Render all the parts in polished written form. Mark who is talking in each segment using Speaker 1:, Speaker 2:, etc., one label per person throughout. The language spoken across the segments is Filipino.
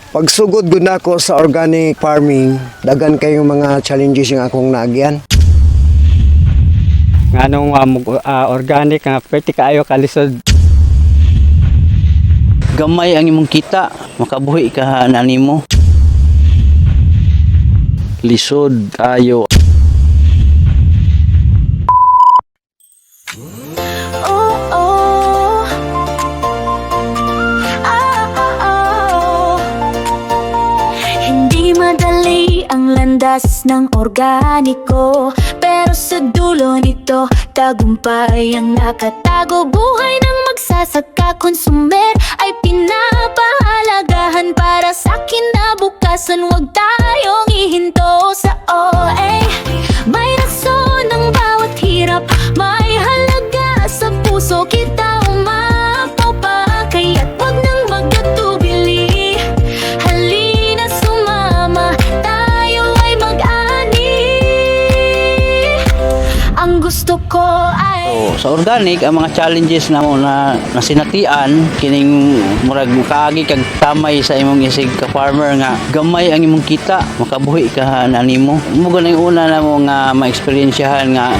Speaker 1: Pagsugod gud nako sa organic farming, dagan kayong mga challenges yung akong naagyan.
Speaker 2: Nganong organic nga pwede kaayo kalisod.
Speaker 3: Gamay ang imong kita, makabuhi ka na nimo. Lisod kayo.
Speaker 4: Hindi madali ang landas ng organiko, pero sa dulo nito tagumpay ang nakatago. Buhay ng magsasaka, konsumer ay pinapahalagahan. Para sa kinabukasan, huwag tayong ihinto sa OA. May rason ng bawat hirap, may halaga sa puso. Kita umapaw pa, kaya't huwag nang magkatubili. Halina sumama, tayo ay mag-ani. Ang gusto ko ay
Speaker 3: Sa organic, ang mga challenges na mo na nasinatian, kining murag kaagi kag tamay sa imong isig ka farmer nga gamay ang imong kita, makabuhi ka na nimo. Mugo na yung una na mo nga ma-experiensyahan nga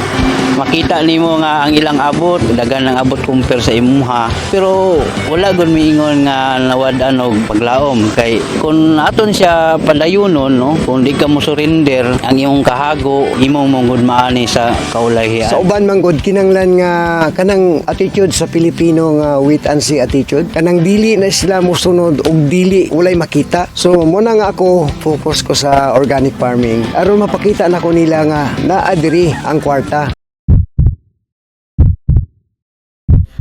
Speaker 3: makita nimo nga ang ilang abot, dagan ang abot compare sa imuha. Pero wala gud miingon nga nawad-an og paglaom kay kung aton siya padayunon, no, kung di ka mo surrender ang imong kahago, imong mong maani sa kaulahian.
Speaker 1: Sa uban man gud kinanglan nga kanang attitude sa Pilipino nga wait and see attitude, kanang dili na sila mosunod og dili walay makita. So mo na nga ako focus ko sa organic farming aron mapakita na ko nila nga naa diri ang kwarta.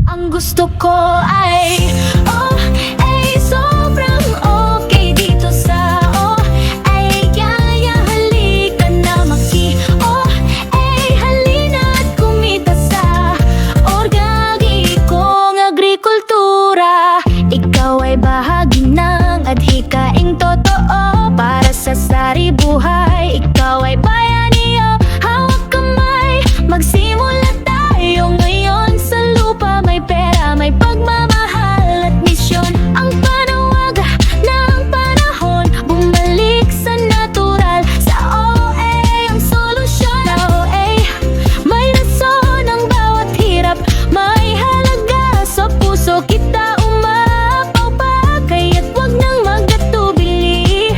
Speaker 4: ang gusto ko ay sobrang okay dito sa ay kaya halika na halina at kumita sa organikong agrikultura. Ikaw ay bahagi ng adhikaing totoo para sa sari buhay. Ikaw ay bayaniyo, hawak kamay, magsimula tayo ngayon sa lupa. May pera, may pagmamahal at misyon. Ang panawaga ng panahon, bumalik sa natural. Sa OA ang solusyon. Sa OA may rason ang bawat hirap, may halaga sa puso. Kita umapaw pa, kaya't wag nang magkatubili.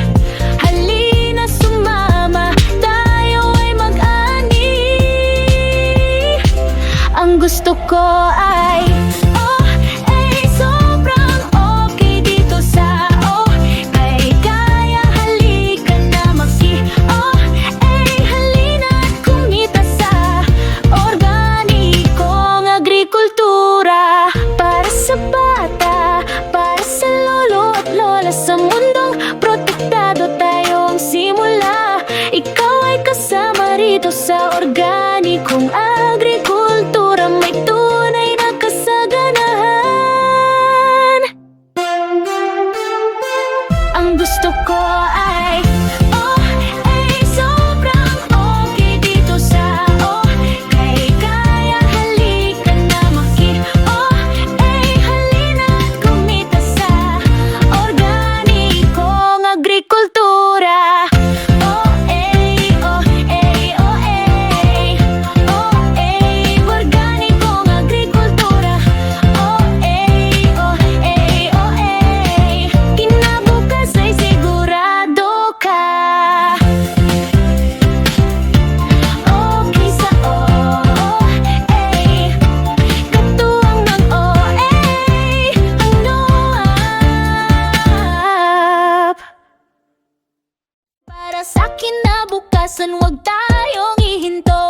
Speaker 4: Halina sumama, tayo ay mag-ani. Ang gusto ko ay sobrang okay dito sa ay kaya halika na halina at kumita sa organikong agrikultura. Para sa bata, para sa lolo at lola, sa mundong protektado tayong simula. Ikaw ay kasama rito sa organikong agrikultura. May tunay na kasaganahan. Ang gusto ko ay sobrang okay dito sa kay kaya halika na halina at kumita sa organikong agrikultura. Organikong agrikultura. Kinabukas ay sigurado ka. Okay sa katuwang ng ang NOAP. Para sa kinabukasan, huwag tayong ihinto.